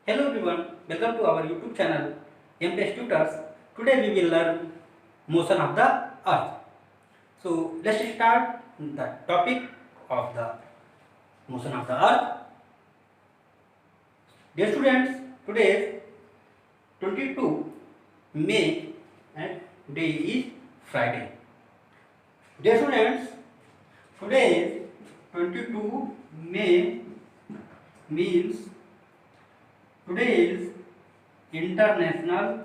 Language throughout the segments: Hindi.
Hello everyone, welcome to our YouTube channel MPS Tutors. Today we will learn motion of the earth. So let's start the topic of the motion of the earth. Dear students, today is 22 May and today is Friday. Dear students, today is 22 May means today is International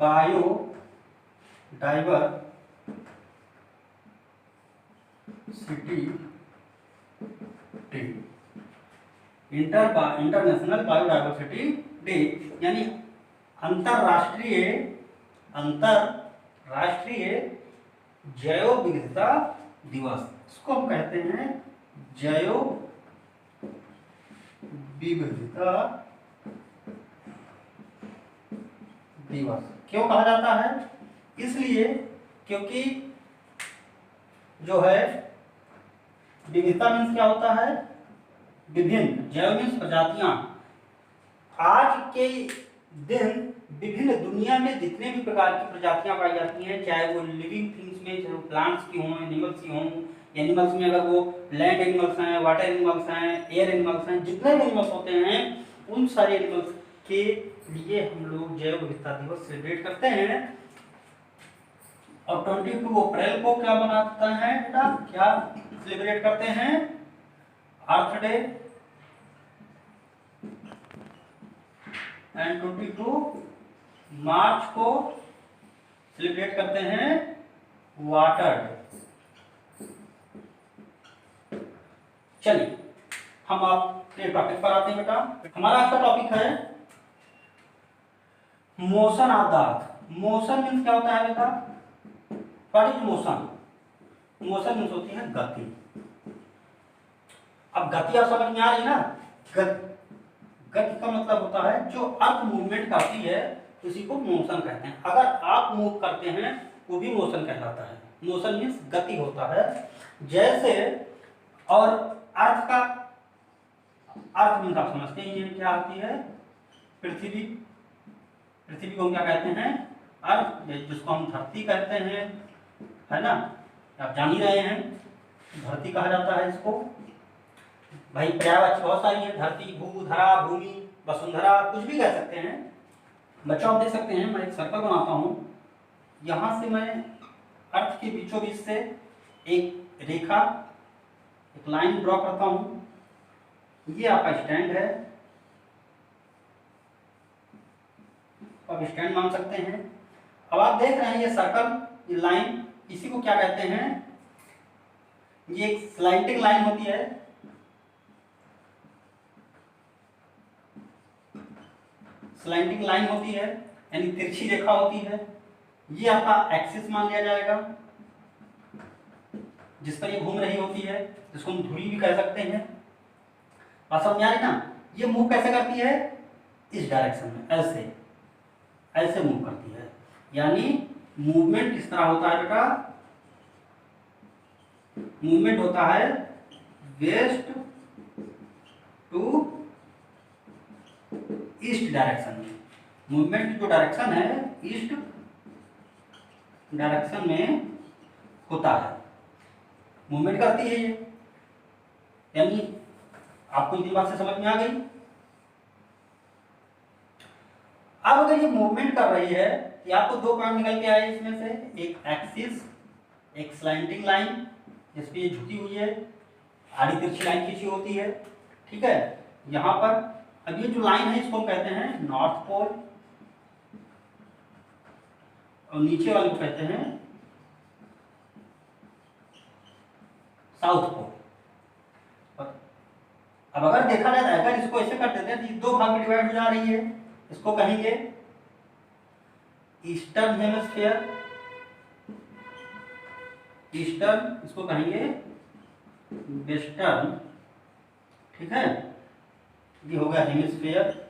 Biodiversity Day। International biodiversity day यानी अंतरराष्ट्रीय जैव विविधता दिवस। इसको हम कहते हैं जैव विविधता दिवस। क्यों कहा जाता है? इसलिए क्योंकि जो है विविधता मीन्स क्या होता है? विभिन्न, जैव मीन्स प्रजातियां। आज के दिन विभिन्न दुनिया में जितने भी प्रकार की प्रजातियां पाई जाती हैं, चाहे वो लिविंग थिंग्स में, चाहे प्लांट्स की हों, एनिमल्स की हों। एनिमल्स में अगर वो लैंड एनिमल्स हैं, वाटर एनिमल्स हैं, एयर एनिमल्स हैं, जितने भी एनिमल्स होते हैं उन सारे एनिमल्स के लिए हम लोग जैव विविधता दिवस सेलिब्रेट करते हैं। और 22 अप्रैल को क्या मनाते हैं बेटा? क्या सेलिब्रेट करते हैं? अर्थ डे। एंड 22 मार्च को सेलिब्रेट करते हैं वाटर डे। चलिए हम आपके टॉपिक पर आते हैं बेटा। हमारा आज का टॉपिक है motion of the earth. Motion means क्या होता है बेटा? What is motion? Motion means होती है गति। अब गति आप समझ में आ रही ना? गति का मतलब होता है जो अर्थ मूवमेंट करती है उसी को मोशन कहते हैं। अगर आप मूव करते हैं वो भी मोशन कहलाता है। मोशन मीन्स गति होता है। जैसे और अर्थ मीन्स आप समझते ही हैं क्या आती है? पृथ्वी को हम क्या कहते हैं? अर्थ, जिसको हम धरती कहते हैं, है ना? आप जान ही रहे हैं, धरती कहा जाता है इसको। भाई पर्यायवाची बहुत सारी है, धरती, भू, धरा, भूमि, वसुंधरा, कुछ भी कह सकते हैं। बच्चों आप देख सकते हैं, मैं एक सर्कल बनाता हूं। यहां से मैं अर्थ के बीचों बीच से एक रेखा, एक लाइन ड्रॉ करता हूं। ये आपका स्टैंड है, आप स्टैंड मान सकते हैं। अब आप देख रहे हैं ये सर्कल, ये लाइन, इसी को क्या कहते हैं? ये एक स्लाइडिंग लाइन होती है। स्लाइडिंग लाइन होती है यानी तिरछी रेखा होती है। ये आपका एक्सिस मान लिया जाएगा, जिस पर ये घूम रही होती है, जिसको हम धुरी भी कह सकते हैं। बात समझ आ रही ना? ये मूव कैसे करती है? इस डायरेक्शन में, ऐसे मूव करती है। यानी मूवमेंट किस तरह होता है बेटा? मूवमेंट होता है वेस्ट टू ईस्ट डायरेक्शन में। मूवमेंट की जो डायरेक्शन है ईस्ट डायरेक्शन में होता है, मूवमेंट करती है ये। यानी आपको इतनी बात से समझ में आ गई। अब अगर ये मूवमेंट कर रही है तो आपको दो पॉइंट निकल के आए इसमें से, एक एक्सिस, एक स्लाइडिंग लाइन जिस पे ये झुकी हुई है, आड़ी तिरछी लाइन खींची होती है, ठीक है। यहां पर अब ये जो लाइन है इसको हम कहते हैं नॉर्थ पोल, और नीचे वाले को कहते हैं साउथ पोल। अब अगर देखा जाए, अगर इसको ऐसे कर देते हैं तो दो भाग में डिवाइड हो जा रही है। इसको कहेंगे ईस्टर्न हेमिस्फीयर, ईस्टर्न, इसको कहेंगे वेस्टर्न, ठीक है। ये हो गया हेमिस्फीयर,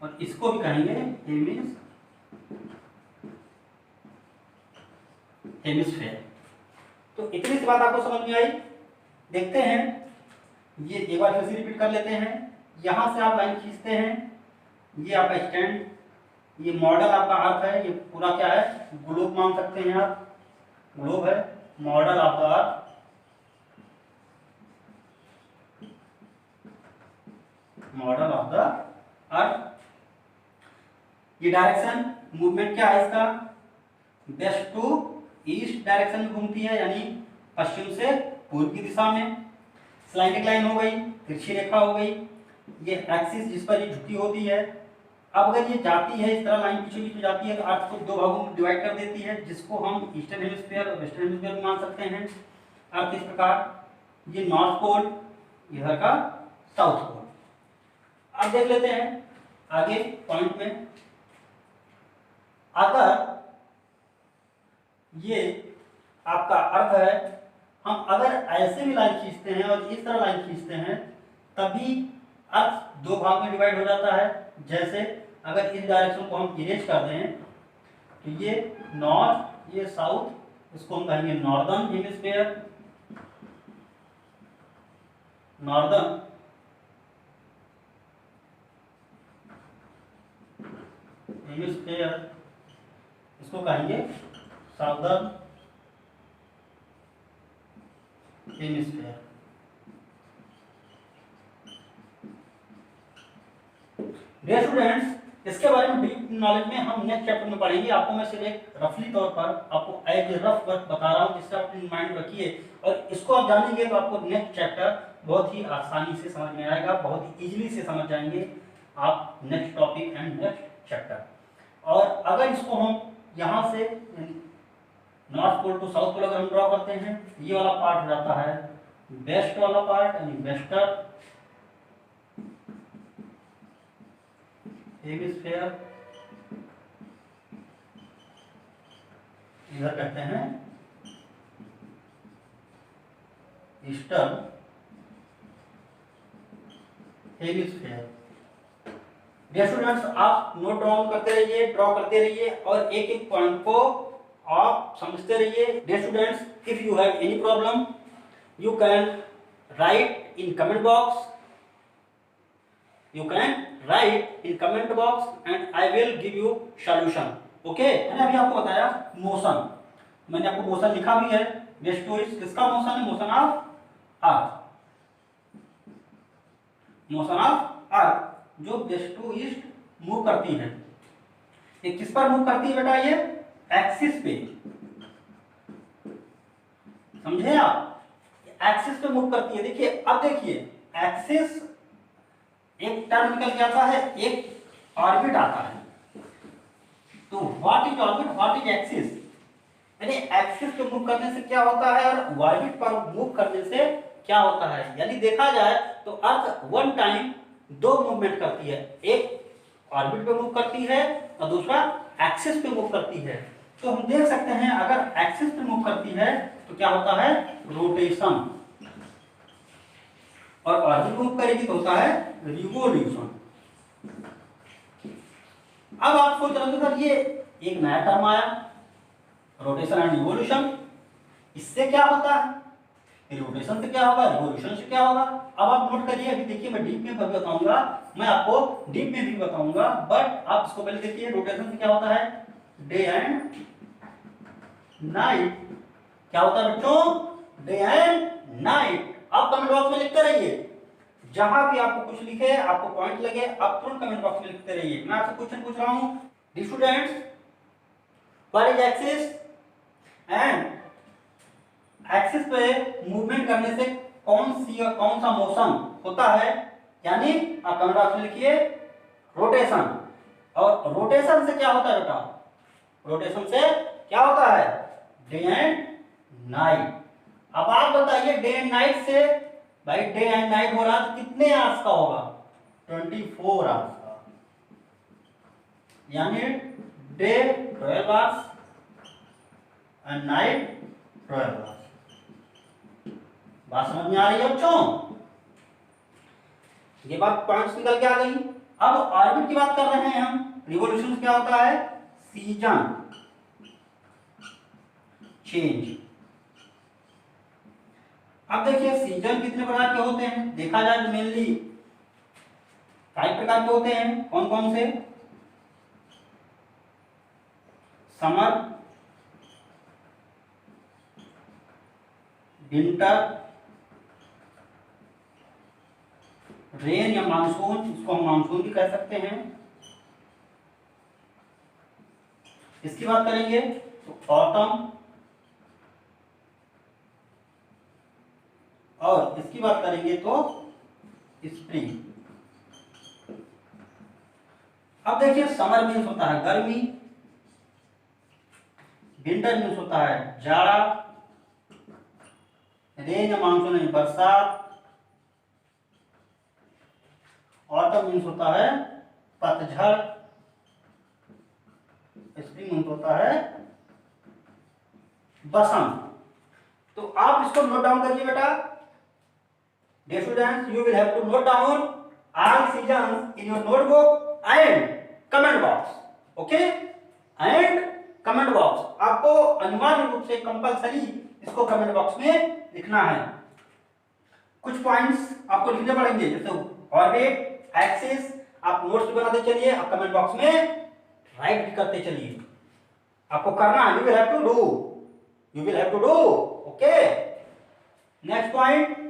और इसको भी कहेंगे हेमिस्फीयर। हेमिस्फेयर। तो इतनी सी बात आपको समझ में आई। देखते हैं, ये एक बार फिर से रिपीट कर लेते हैं। यहां से आप लाइन खींचते हैं, ये आपका स्टैंड, ये मॉडल आपका अर्थ है, ये पूरा क्या है, ग्लोब मान सकते हैं आप, ग्लोब है, model of the earth, model of the earth. ये डायरेक्शन मूवमेंट क्या है इसका, वेस्ट टू ईस्ट डायरेक्शन में घूमती है, यानी पश्चिम से पूर्व की दिशा में। स्लाइडिंग लाइन हो गई, तिरछी रेखा हो गई, ये एक्सिस जिस पर ये झुकी होती है। अब अगर ये जाती है इस तरह लाइन पीछे बीच में जाती है तो अर्थ को दो भागों में डिवाइड कर देती है, जिसको हम ईस्टर्न हेमिस्फीयर और वेस्टर्न हेमिस्फीयर मान सकते हैं। अर्थ इस प्रकार, ये नॉर्थ पोल, इधर का साउथ पोल। अब देख लेते हैं आगे पॉइंट में, अगर ये आपका अर्थ है, हम अगर ऐसे भी लाइन खींचते हैं और इस तरह लाइन खींचते हैं, तभी अर्थ दो भाग में डिवाइड हो जाता है। जैसे अगर इस डायरेक्शन को हम इरेज कर दें तो ये नॉर्थ, ये साउथ, इसको हम कहेंगे नॉर्दर्न हेमिस्फीयर, नॉर्दर्न हेमिस्फीयर, इसको कहेंगे साउदर्न हेमिस्फीयर। डियर स्टूडेंट्स, इसके बारे में डीप नॉलेज में हम नेक्स्ट चैप्टर में पढ़ेंगे। आपको मैं सिर्फ एक रफली तौर पर आपको एज ए रफ वर्क बता रहा हूँ, जिससे आप अपने माइंड रखिए, और इसको आप जानेंगे तो आपको नेक्स्ट चैप्टर बहुत ही आसानी से समझ में आएगा, बहुत ही इजीली से समझ जाएंगे आप next topic and next chapter. और अगर इसको हम यहाँ से north pole to south pole अगर हम ड्रॉ करते हैं, ये वाला पार्ट हो जाता है वेस्ट वाला पार्ट, यानी वेस्टर्न हेमिस्फीयर, इधर कहते हैं ईस्टर्न हेमिस्फीयर। डियर स्टूडेंट्स, आप नोट डाउन करते रहिए, ड्रॉ करते रहिए और एक एक पॉइंट को आप समझते रहिए। Dear students, if you have any problem you can write in comment box, you can write in comment box and I will give you solution. Okay, मैंने अभी आपको बताया मोशन, मैंने आपको मोशन लिखा भी है, वेस्ट टू ईस्ट किसका मोशन है, motion of earth, motion of earth जो वेस्ट टू ईस्ट मूव करती है। ये किस पर मूव करती है बेटा, ये एक्सिस पे, समझे आप, एक्सिस पे मूव करती है। देखिए, अब देखिए एक्सिस एक टर्म निकल के आता है, एक ऑर्बिट आता है। तो what is orbit, what is axis, यानी एक्सिस पे मूव करने से क्या होता है और ऑर्बिट पर मूव करने से क्या होता है। यानी देखा जाए तो अर्थ वन टाइम दो मूवमेंट करती है, एक ऑर्बिट पे मूव करती है और दूसरा एक्सिस पे मूव करती है। तो हम देख सकते हैं अगर एक्सिस पे मूव करती है तो क्या होता है, रोटेशन, और ऑर्बिट मूव करेगी तो होता है रिवोल्यूशन। अब आप सोच रहे हो सर ये एक नया टर्म आया, रोटेशन एंड रिवोल्यूशन, इससे क्या होता है, रोटेशन से क्या होगा, रिवोल्यूशन से क्या होगा। अब आप नोट करिए, अभी देखिए मैं डीप में बताऊंगा, मैं आपको डीप में भी बताऊंगा, बट आप इसको पहले देखिए। रोटेशन से क्या होता है, डे एंड नाइट, क्या होता है बच्चों, डे एंड नाइट। आप कमेंट बॉक्स में लिखते रहिए, जहां भी आपको कुछ लिखे, आपको पॉइंट लगे, आप तुरंत कमेंट बॉक्स में लिखते रहिए। मैं आपसे क्वेश्चन पूछ रहा हूं, D students, what is axis, and axis पे मूवमेंट करने से कौन सा मोशन होता है, यानी आप कमेंट बॉक्स में लिखिए रोटेशन। और रोटेशन से क्या होता है बेटा, रोटेशन से क्या होता है, डे एंड नाइट। अब आप बताइए डे एंड नाइट से, भाई डे एंड नाइट हो रहा है तो कितने आवर्स का होगा, 24 आवर्स का, यानी day 12 hours and night 12 hours. बात समझ में आ रही है बच्चों, ये बात पॉइंट्स निकल के आ गई। अब ऑर्बिट की बात कर रहे हैं हम, रिवोल्यूशन क्या होता है, सीजन चेंज। अब देखिए सीजन कितने प्रकार के होते हैं, देखा जाए तो मेनली 5 प्रकार के होते हैं। कौन कौन से? समर, विंटर, रेन या मानसून, इसको हम मानसून भी कह सकते हैं। इसकी बात करेंगे तो ऑटम, और इसकी बात करेंगे तो स्प्रिंग। अब देखिए समर मीन्स होता है गर्मी, विंटर मीन्स होता है जाड़ा, रेन या मानसून है बरसात, ऑटम मीन्स होता है पतझड़, स्प्रिंग मीन्स होता है बसंत। तो आप इसको नोट डाउन करिए बेटा। Dear students, you will have to note down all seasons in your notebook and comment box. Okay? And comment box. आपको अनिवार्य रूप से कंपलसरी इसको कमेंट बॉक्स में लिखना है। कुछ पॉइंट्स आपको लिखने पड़ेंगे, जैसे ऑर्बिट, एक्सिस, आप नोट्स बनाते चलिए, आप कमेंट बॉक्स में राइट भी करते चलिए। आपको करना है, you will have to do. You will have to do. Okay? Next point,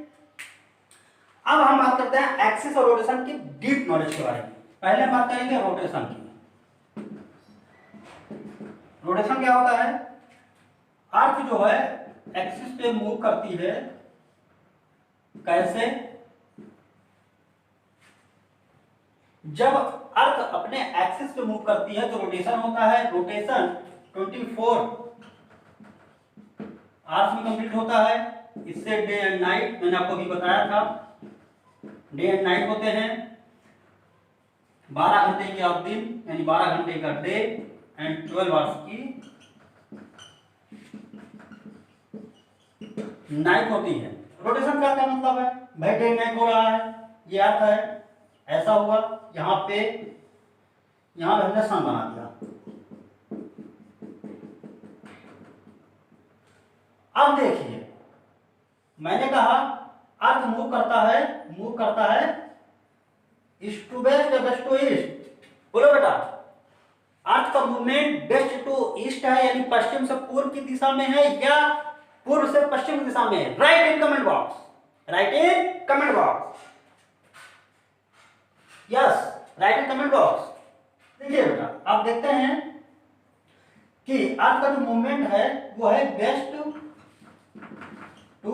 अब हम बात करते हैं एक्सिस और रोटेशन की डीप नॉलेज के बारे में। पहले हम बात करेंगे रोटेशन की। रोटेशन क्या होता है? अर्थ जो है एक्सिस पे मूव करती है। कैसे? जब अर्थ अपने एक्सिस पे मूव करती है तो रोटेशन होता है। रोटेशन 24 आवर्स में कंप्लीट होता है। इससे डे एंड नाइट, मैंने आपको भी बताया था, डे एंड नाइट होते हैं। 12 घंटे की आप दिन, यानी 12 घंटे का डे एंड 12 आवर्स की नाइट होती है। रोटेशन का क्या मतलब है? भाई डे नाइट हो रहा है, ये अर्थ है, ऐसा हुआ, यहाँ पे हमने सन बना दिया। अब देखिए, मैंने कहा अर्थ मूव करता है ईस्ट टू वेस्ट या वेस्ट टू ईस्ट। बोलो बेटा, अर्थ का मूवमेंट वेस्ट टू ईस्ट है, यानी पश्चिम से पूर्व की दिशा में है, या पूर्व से पश्चिम की दिशा में है? Right in comment box, right in comment box. Yes, right in comment box. देखिए बेटा, आप देखते हैं कि अर्थ का जो मूवमेंट है वो है वेस्ट टू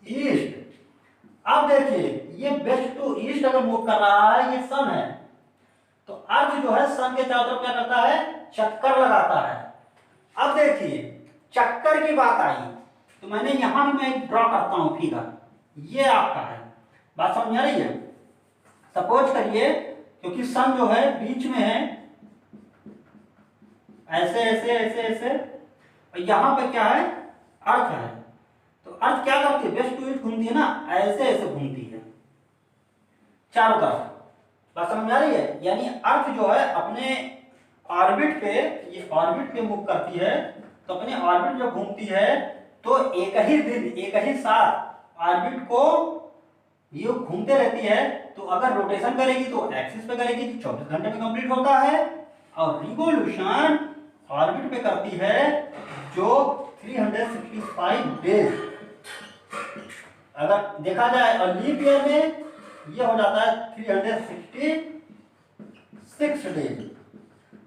ईस्ट। अब देखिए, ये वेस्ट टू ईस्ट अगर मूव कर रहा है, ये सन है, तो अर्थ जो है सन के चारों तरफ क्या करता है? चक्कर लगाता है। अब देखिए, चक्कर की बात आई तो मैंने यहां भी मैं ड्रॉ करता हूं फिगर, ये आपका है। बात समझ आ रही है? सपोज करिए, क्योंकि सन जो है बीच में है, ऐसे ऐसे ऐसे ऐसे, और यहां पे क्या है? अर्थ है। तो अर्थ क्या करती है? वेस्ट टू ईस्ट घूमती है ना, ऐसे ऐसे घूमती है चारों तरफ। बात समझ आ रही है? यानी अर्थ जो है अपने ऑर्बिट पे, ये ऑर्बिट पे मूव करती है, तो अपने ऑर्बिट जब घूमती है तो एक ही दिन, एक ही साथ ऑर्बिट को ये घूमते रहती है। तो अगर रोटेशन करेगी तो एक्सिस पे करेगी तो 24 घंटे में कंप्लीट होता है, और रिवोल्यूशन ऑर्बिट पे करती है जो 365 डेज। अगर देखा जाए और लीप ईयर में ये हो जाता है 366 डेज।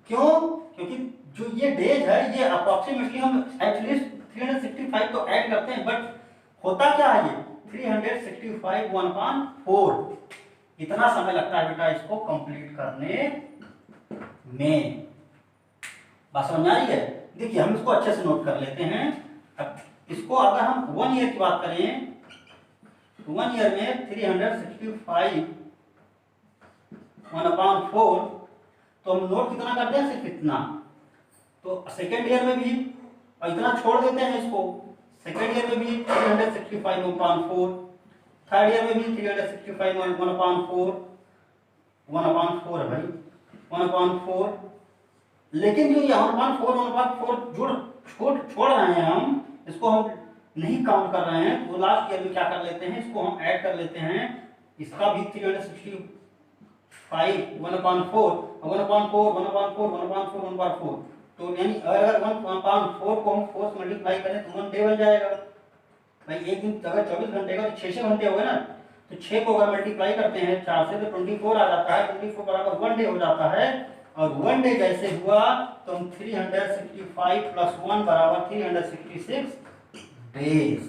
क्यों? क्योंकि जो ये डेज है ये अप्रोक्सीमेटली हम एटलीस्ट 365 तो ऐड करते हैं, बट होता क्या है? ये 365 1/4 इतना समय लगता है बेटा इसको कंप्लीट करने में। बात समझ आ रही है? देखिए, हम इसको अच्छे से नोट कर लेते हैं। अब इसको अगर हम 1 ईयर की बात करें तो 1 ईयर में 365 1/4, तो हम नोट कितना करते हैं? सिर्फ इतना। तो सेकेंड ईयर में भी और इतना छोड़ देते हैं इसको, सेकेंड ईयर में भी 365 1/4, थर्ड ईयर में भी 365 1/4 है भाई, 1/4। लेकिन जो ये 1/4 1/4 जुड़ छोड़ रहे हैं हम, इसको हम नहीं काउंट कर रहे हैं, तो लास्ट ईयर में क्या कर लेते हैं, इसको हम ऐड कर लेते हैं। इसका भी 365 1/4 तो यानी अगर 1/4 को हम 4 से मल्टीप्लाई करें तो 1 डे बन जाएगा भाई। एक दिन अगर 24 घंटे का तो 6 घंटे हो गए ना, तो 6 को अगर मल्टीप्लाई करते हैं 4 से तो 24 आ जाता है, 24 बराबर 1 डे हो जाता है। और 1 डे जैसे हुआ तो हम 365 प्लस 1 बराबर 366 डेज,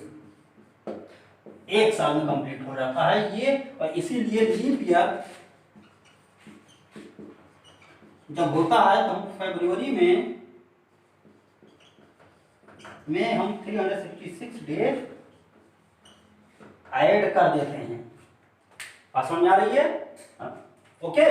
एक साल में कंप्लीट हो जाता है ये। और इसीलिए लीप ईयर जब होता है तो हम फरवरी में हम 366 डेज ऐड कर देते हैं। बात समझ आ रही है? ओके,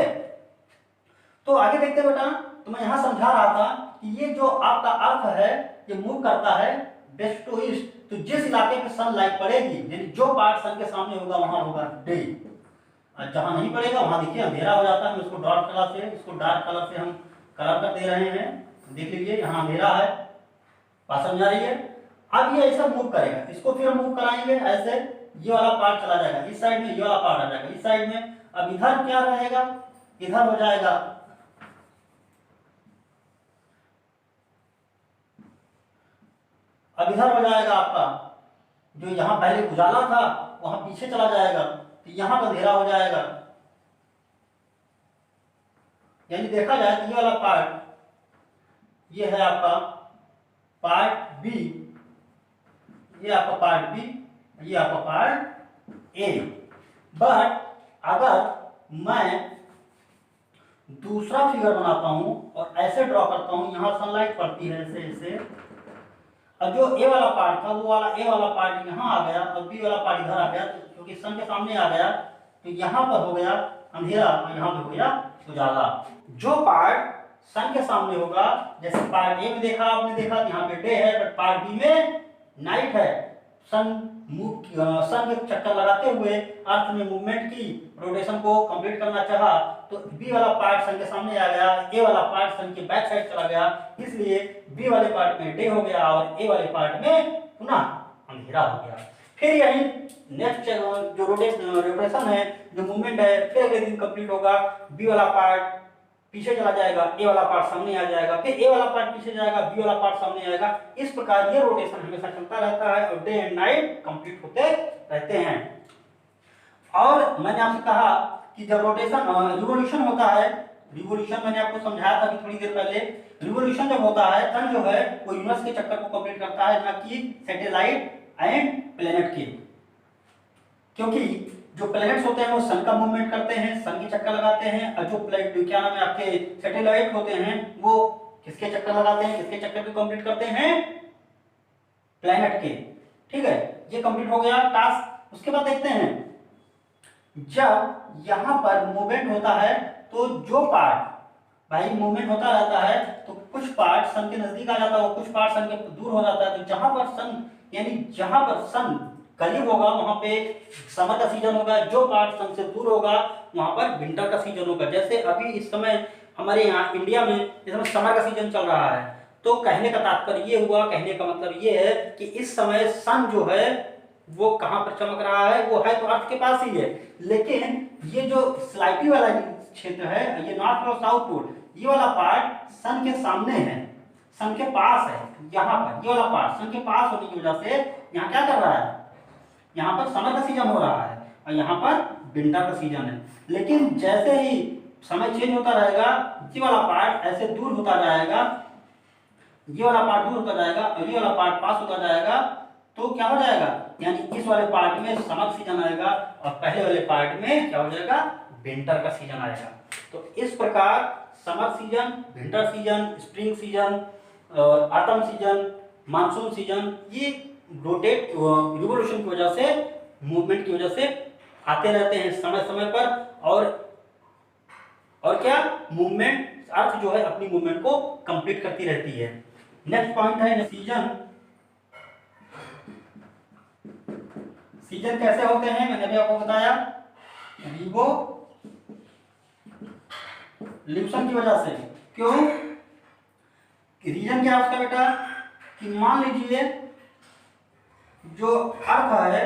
तो आगे देखते बेटा। तो मैं यहां समझा रहा था कि ये जो आपका अर्थ है ये मूव करता है वेस्ट टू ईस्ट, तो जिस इलाके पे सनलाइट पड़ेगी यानी जो पार्ट सन के सामने होगा वहां होगा डे, और जहां नहीं पड़ेगा वहां देखिए अंधेरा हो जाता है। हम इसको डार्क कलर से हम कलर कर दे रहे हैं, देख लीजिए यहाँ अंधेरा है। बात समझ आ रही है? अब ये ऐसा मूव करेगा, इसको फिर हम मूव कराएंगे ऐसे, ये वाला पार्ट चला जाएगा इस साइड में, ये वाला पार्ट आ जाएगा इस साइड में। अब इधर क्या रहेगा, इधर हो जाएगा, अब इधर हो जाएगा आपका जो यहाँ पहले उजाला था वहां पीछे चला जाएगा, तो यहाँ पर अंधेरा हो जाएगा। यानी देखा जाए तो ये वाला पार्ट ये है आपका पार्ट बी, ये आपका पार्ट बी, ये आपका पार्ट ए। बट अगर मैं दूसरा फिगर बनाता हूं और ऐसे ड्रॉ करता हूं, यहां सनलाइट पड़ती है ऐसे ऐसे, और जो ए वाला पार्ट था वो वाला ए वाला पार्ट यहाँ आ गया और बी वाला पार्ट इधर आ गया, क्योंकि सन के सामने आ गया, तो यहाँ पर हो गया अंधेरा और यहाँ पर हो गया उजाला। जो पार्ट सन के सामने होगा, जैसे पार्ट ए में देखा आपने देखा यहाँ पे डे है, बट पार्ट बी में नाइट है। सन के चक्कर लगाते हुए अर्थ में मूवमेंट की, रोटेशन को कंप्लीट करना चाहा, तो बी वाला पार्ट सन के सामने आ गया, ए वाला पार्ट सन के बैक साइड चला गया, इसलिए बी वाले पार्ट में डे हो गया और ए वाले पार्ट में पुनः अंधेरा हो गया। फिर यही नेक्स्ट जो रोटेशन है, जो मूवमेंट है, फिर अगले दिन कंप्लीट होगा, बी वाला पार्ट पीछे चला जाएगा, ए वाला पार्ट सामने आ जाएगा, फिर ए वाला पार्ट पीछे जाएगा, बी वाला पार्ट सामने आएगा। इस प्रकार ये रोटेशन हमेशा चलता रहता है और डे एंड नाइट कंप्लीट होते रहते हैं। और मैंने आपसे कहा कि जब रोटेशन रिवोल्यूशन होता है, रिवोल्यूशन मैंने आपको समझाया था अभी थोड़ी देर पहले, रिवोल्यूशन जब होता है सन जो है वो यूनिवर्स के चक्कर को कंप्लीट करता है, ना कि सैटेलाइट एंड प्लेनेट के। क्योंकि जो प्लैनेट्स होते हैं वो सन का मूवमेंट करते हैं, सन के चक्कर लगाते हैं, और जो प्लेनेट क्या नाम है आपके सैटेलाइट होते हैं वो किसके चक्कर लगाते हैं, किसके चक्कर को कंप्लीट करते हैं, प्लैनेट के। ठीक है, ये कंप्लीट हो गया टास्क। उसके बाद देखते हैं जब यहां पर मूवमेंट होता है तो जो पार्ट भाई मूवमेंट होता रहता है, तो कुछ पार्ट सन के नजदीक आ जाता है, कुछ पार्ट सन के दूर हो जाता है। तो जहां पर सन यानी जहां पर सन करीब होगा वहां पे समर का सीजन होगा, जो पार्ट सन से दूर होगा वहां पर विंटर का सीजन होगा। जैसे अभी इस समय हमारे यहाँ इंडिया में इस समय समर का सीजन चल रहा है, तो कहने का तात्पर्य ये हुआ, कहने का मतलब ये है कि इस समय सन जो है वो कहां पर चमक रहा है, वो है तो अर्थ के पास ही है, लेकिन ये जो स्लाइटी वाला क्षेत्र है, ये नॉर्थ और साउथ पोल, ये वाला पार्ट सन के सामने है, सन के पास है। यहाँ पर ये वाला पार्ट सन के पास होने की वजह से यहाँ क्या कर रहा है, यहाँ पर समर का सीजन हो रहा है और यहाँ पर विंटर का सीजन है। लेकिन जैसे ही समय चेंज होता रहेगा, ये वाला पार्ट ऐसे दूर होता जाएगा, ये वाला पार्ट दूर होता जाएगा और ये वाला पार्ट पास होता जाएगा, तो क्या हो जाएगा, यानी इस वाले पार्ट में समर सीजन आएगा और पहले वाले पार्ट में क्या हो जाएगा, विंटर का सीजन आएगा। तो इस प्रकार summer season, winter season, spring season, autumn season, monsoon season, ये रोटेट रिवोल्यूशन की वजह से, मूवमेंट की वजह से आते रहते हैं समय समय पर। और क्या मूवमेंट, अर्थ जो है अपनी मूवमेंट को कंप्लीट करती रहती है। नेक्स्ट पॉइंट है सीजन। सीजन कैसे होते हैं मैंने अभी आपको बताया, रिवोल्यूशन की वजह से। क्यों, रीजन क्या है उसका बेटा, कि मान लीजिए जो अर्थ है,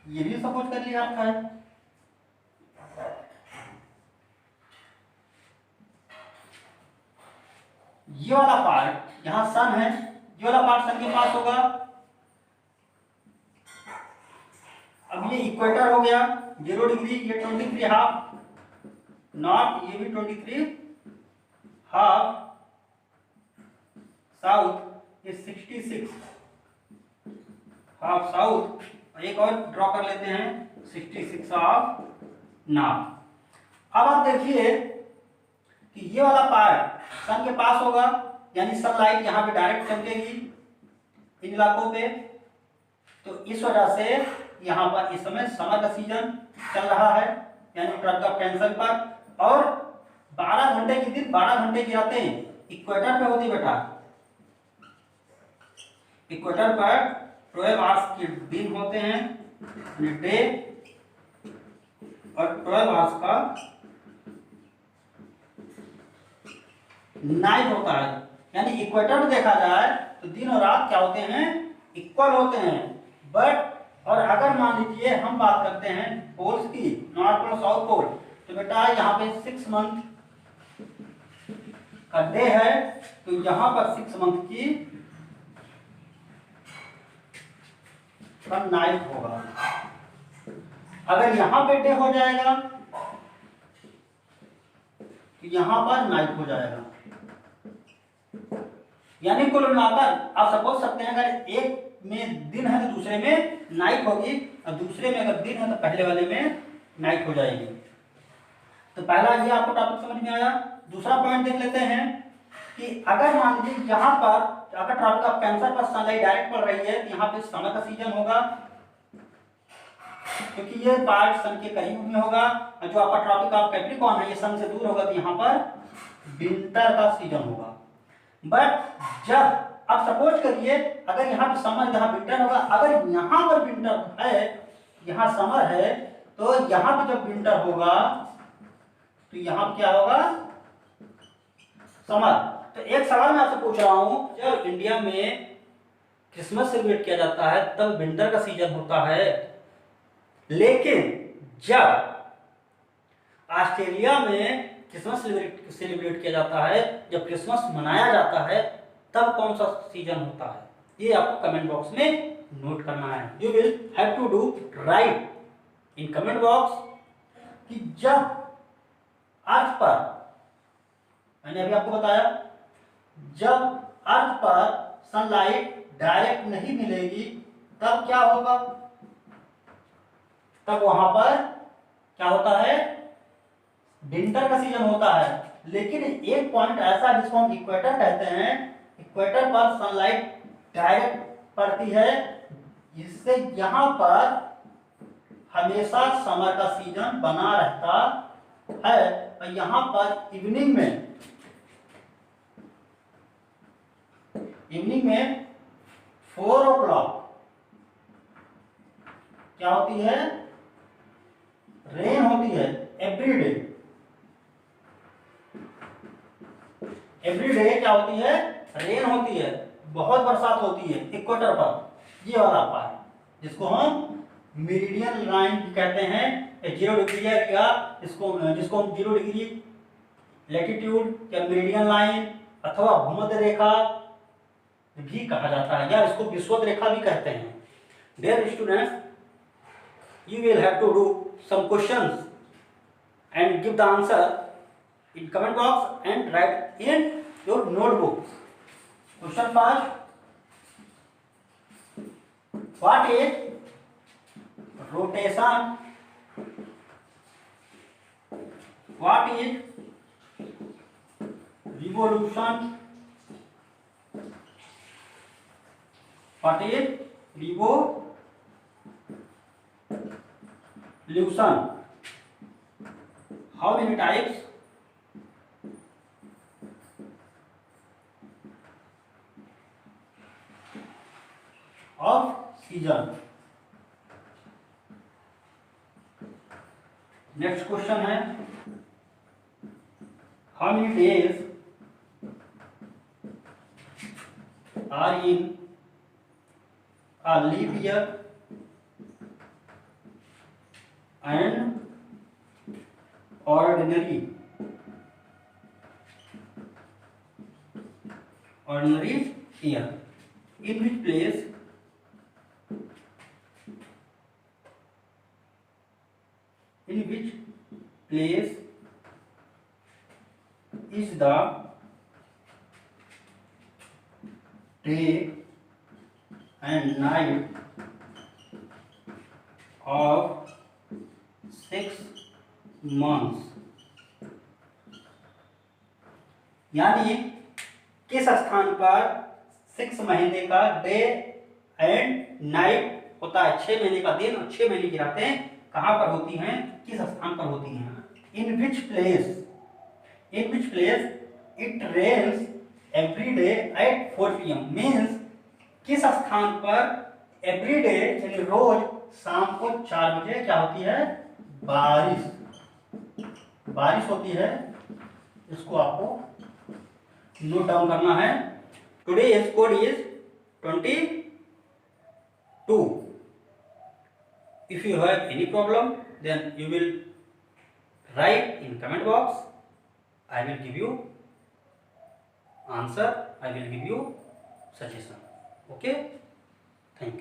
ये भी सपोज कर लिया अर्थ है, ये वाला पार्ट यहां सन है, ये वाला पार्ट सन के पास होगा। अब ये इक्वेटर हो गया 0 डिग्री, ये 23 हाफ, नॉर्थ ये भी 23 हाफ, साउथ ये 66 हाफ साउथ, एक और ड्रॉ कर लेते हैं 66 हाफ नॉर्थ। अब आप देखिए कि ये वाला पार्ट सन के पास होगा, यानी सनलाइट यहाँ पे डायरेक्ट चमकेगी इन इलाकों पे, तो इस वजह से यहाँ पर इस समय समर का सीजन चल रहा है, यानी ट्रॉपिक ऑफ कैंसर पर। और 12 घंटे के दिन 12 घंटे की रातें इक्वेटर पे होती बेटा, इक्वेटर पर 12 आवर्स के दिन होते हैं डे, और 12 आवर्स का नाइट होता है। यानी इक्वेटर में देखा जाए तो दिन और रात क्या होते हैं, इक्वल होते हैं। बट और अगर मान लीजिए हम बात करते हैं पोल्स की, नॉर्थ पोल साउथ पोल, तो बेटा यहाँ पे 6 मंथ का डे है, तो यहाँ पर 6 मंथ की नाइट होगा। अगर यहाँ पे डे हो जाएगा तो यहाँ पर नाइट हो जाएगा। यानी कुल मिलाकर आप सपोज सकते हैं अगर एक में दिन है तो दूसरे में नाइट होगी, और दूसरे में अगर दिन है तो पहले वाले में नाइट हो जाएगी। तो पहला ये आपको टॉपिक समझ में आया। दूसरा पॉइंट देख लेते हैं कि अगर मान लीजिए यहाँ पर अगर ट्रॉपिक ऑफ कैंसर पर सनलाइट डायरेक्ट पड़ रही है तो यहाँ पे समर का सीजन होगा, क्योंकि ये पार्ट सन के करीब में होगा, और जो आपका ट्रॉपिक ऑफ कैप्रिकॉर्न है ये सन से दूर होगा, तो यहाँ पर विंटर का सीजन होगा। बट जब आप सपोज करिए अगर यहाँ पे समर यहाँ विंटर होगा, अगर यहाँ पर विंटर है यहाँ समर है, तो यहाँ पे जब विंटर होगा तो यहाँ क्या होगा, समर। तो एक सवाल मैं आपसे पूछ रहा हूं, जब इंडिया में क्रिसमस सेलिब्रेट किया जाता है तब विंटर का सीजन होता है, लेकिन जब ऑस्ट्रेलिया में क्रिसमस सेलिब्रेट किया जाता है, जब क्रिसमस मनाया जाता है, तब कौन सा सीजन होता है, ये आपको कमेंट बॉक्स में नोट करना है। You will have to do write in comment box कि जब अर्थ पर, मैंने अभी आपको बताया, जब अर्थ पर सनलाइट डायरेक्ट नहीं मिलेगी तब क्या होगा, तब वहां पर क्या होता है, विंटर का सीजन होता है। लेकिन एक पॉइंट ऐसा जिसको हम इक्वेटर कहते हैं, इक्वेटर पर सनलाइट डायरेक्ट पड़ती है, जिससे यहां पर हमेशा समर का सीजन बना रहता है। और यहां पर इवनिंग में 4 o'clock क्या होती है, रेन होती है एवरी डे क्या होती है, रेन होती है, बहुत बरसात होती है इक्वेटर पर। ये वाला पार्ट जिसको हम मेरिडियन लाइन कहते हैं, 0 डिग्री या जिसको हम 0 डिग्री लैटिट्यूड या मेरिडियन लाइन अथवा भूमध्य रेखा भी कहा जाता है, या इसको विषुवत रेखा भी कहते हैं। Dear students, you will have to do some questions and give the answer in comment box and write in your notebook. Question first, what is rotation, what is revolution, what is revolution, how many types, of season। Next question है, how many days are in a leap year and ordinary year, in which place is the day and night of 6 months, यानी किस स्थान पर 6 महीने का डे एंड नाइट होता है, 6 महीने का दिन और 6 महीने की रातें कहां पर होती हैं, किस स्थान पर होती हैं। In which place it rains every day at 4 PM means किस स्थान पर एवरी डे यानी रोज शाम को 4 बजे क्या होती है, बारिश होती है। इसको आपको नोट डाउन करना है। Today's code is 22। If you have any problem, then you will write in comment box. I will give you answer. I will give you suggestion. Okay? Thank you.